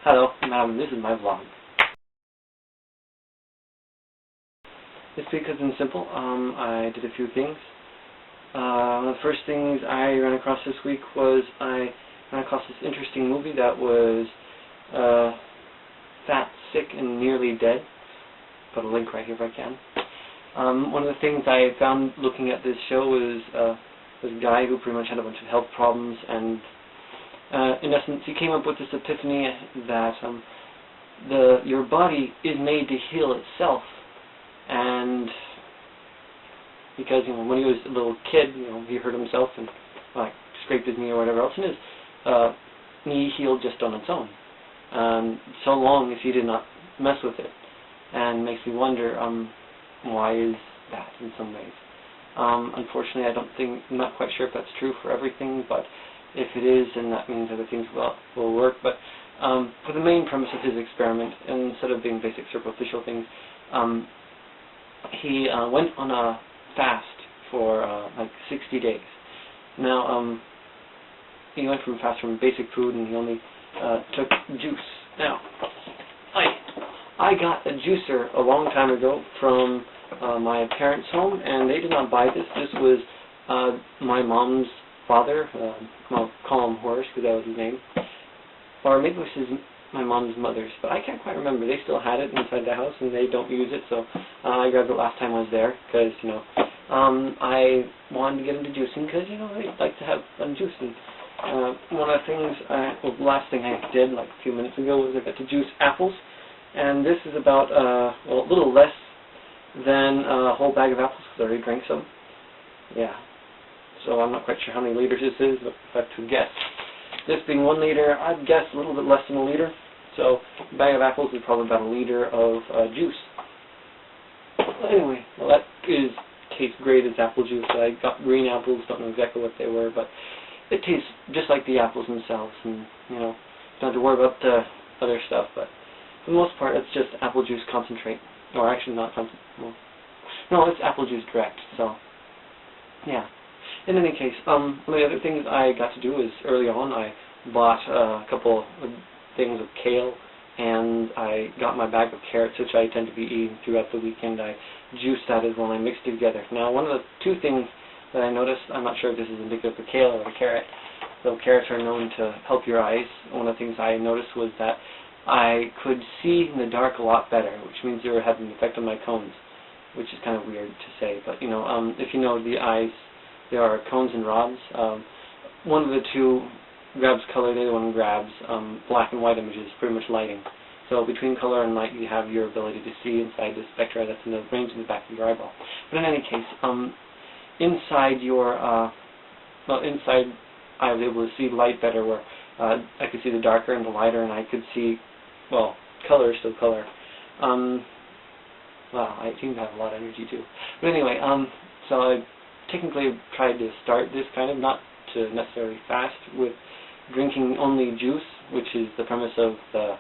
Hello, this is my vlog. This week has been simple. I did a few things. One of the first things I ran across this week was I ran across this interesting movie that was Fat, Sick, and Nearly Dead. Put a link right here if I can. One of the things I found looking at this show was this guy who pretty much had a bunch of health problems, and in essence he came up with this epiphany that your body is made to heal itself. And because when he was a little kid, he hurt himself and scraped his knee or whatever else, and his knee healed just on its own. So long as he did not mess with it, and makes me wonder why is that in some ways. Unfortunately, I'm not quite sure if that's true for everything, but if it is, then that means other things will work. But for the main premise of his experiment, instead of being basic superficial things, he went on a fast for 60 days. Now, he went from basic food, and he only took juice. Now, I got a juicer a long time ago from my parents' home, and they did not buy this. This was my mom's father. I'll call him Horace because that was his name. Or maybe it was my mom's mother's, but I can't quite remember. They still had it inside the house, and they don't use it, so I grabbed it last time I was there because, I wanted to get into juicing because, I like to have fun juicing. One of the things, the last thing I did a few minutes ago was I got to juice apples, and this is about, a little less than a whole bag of apples because I already drank some. Yeah. So I'm not quite sure how many liters this is, but if I have to guess. This being 1 liter, I'd guess a little bit less than a liter. So a bag of apples is probably about a liter of juice. Anyway, well, that tastes great as apple juice. I got green apples, don't know exactly what they were, but it tastes just like the apples themselves, and don't have to worry about the other stuff. But for the most part, it's just apple juice concentrate, or actually not concentrate. Well, no, it's apple juice direct. So yeah. In any case, one of the other things I got to do is early on I bought a couple of things of kale, and I got my bag of carrots, which I tend to be eating throughout the weekend. I juiced that as well, and I mixed it together. Now, one of the two things that I noticed, I'm not sure if this is indicative of the kale or the carrot, though carrots are known to help your eyes. One of the things I noticed was that I could see in the dark a lot better, which means they were having an effect on my cones, which is kind of weird to say. But, if you know the eyes, there are cones and rods. One of the two grabs color, the other one grabs black and white images, pretty much lighting. So between color and light, you have your ability to see inside the spectra that's in the range in the back of your eyeball. But in any case, inside I was able to see light better, where I could see the darker and the lighter, and I could see, color is still color. I seem to have a lot of energy too. But anyway, so I technically tried to start this not to necessarily fast, with drinking only juice, which is the premise of the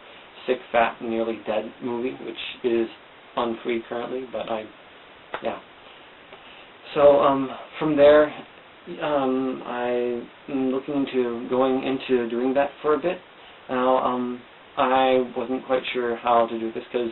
Sick, Fat, and Nearly Dead movie, which is on free currently, but yeah. So from there, I'm looking into going into doing that for a bit. Now, I wasn't quite sure how to do this because,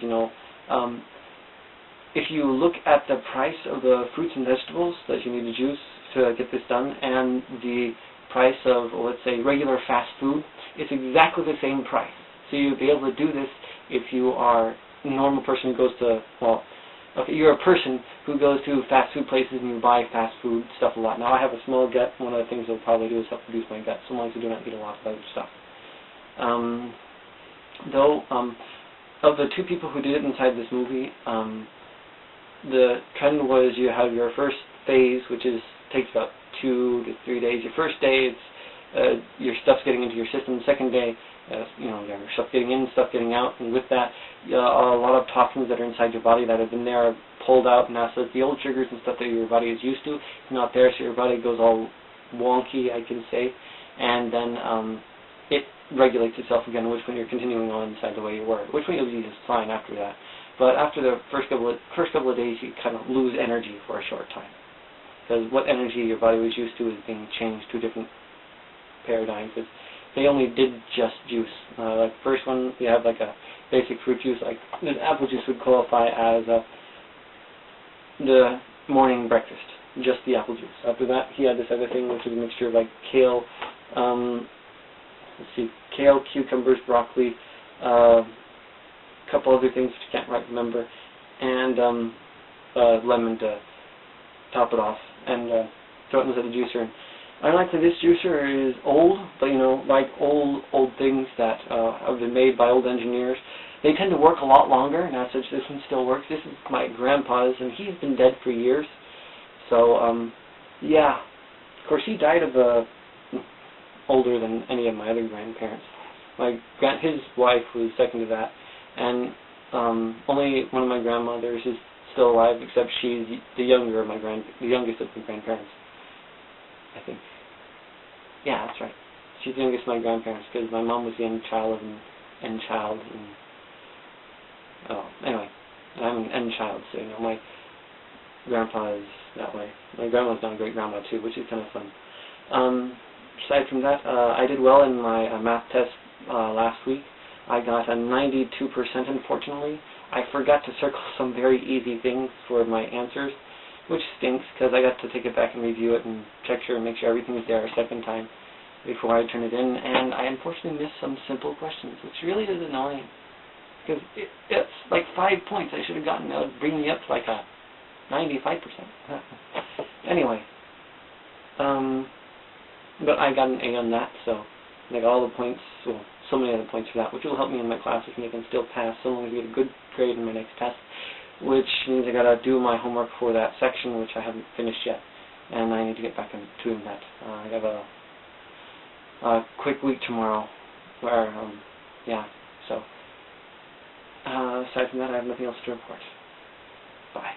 if you look at the price of the fruits and vegetables that you need to juice to get this done, and the price of, let's say, regular fast food, it's exactly the same price. So you'll be able to do this if you are a normal person who goes to, you're a person who goes to fast food places and you buy fast food stuff a lot. Now, I have a small gut. One of the things I'll probably do is help reduce my gut, so long as I do not eat a lot of other stuff. Of the two people who did it inside this movie, the trend was you have your first phase, which takes about 2 to 3 days. Your first day, it's your stuff's getting into your system. The second day, your stuff getting in, stuff getting out, and with that, a lot of toxins that are inside your body that have been there are pulled out now. So the old triggers and stuff that your body is used to, it's not there, so your body goes all wonky, I can say, and then it regulates itself again, which when you're continuing on inside the way you were, which when you'll be just fine after that. But after the first couple of days, you kind of lose energy for a short time, because what energy your body was used to is being changed to a different paradigm. Because they only did just juice. Like first one, you have like a basic fruit juice, like the apple juice would qualify as the morning breakfast, just the apple juice. After that, he had this other thing, which is a mixture of like kale, kale, cucumbers, broccoli, a couple other things which I can't quite remember, and lemon to top it off, and throw it into the juicer. And ironically, this juicer is old, but like old things that have been made by old engineers, they tend to work a lot longer, and as such, this one still works. This is my grandpa's, and he's been dead for years. So, yeah. Of course, he died of older than any of my other grandparents. His wife was second to that, and only one of my grandmothers is still alive, except she's the youngest of my grandparents, I think. Yeah, that's right. She's the youngest of my grandparents, because my mom was the end child, anyway, I'm an end child, so my grandpa is that way. My grandma's now a great grandma too, which is kind of fun. Aside from that, I did well in my math test last week. I got a 92%, unfortunately. I forgot to circle some very easy things for my answers, which stinks, because I got to take it back and review it and make sure everything was there a second time before I turn it in, and I unfortunately missed some simple questions, which really is annoying, because it's like 5 points I should have gotten. That would bring me up to like a 95%. Anyway, but I got an A on that, so I got all the points, well, so many other points for that, which will help me in my classes, and I can still pass so long as I get a good grade in my next test, which means I gotta do my homework for that section, which I haven't finished yet, and I need to get back into doing that. I have a quick week tomorrow, where, yeah, so, aside from that, I have nothing else to report. Bye.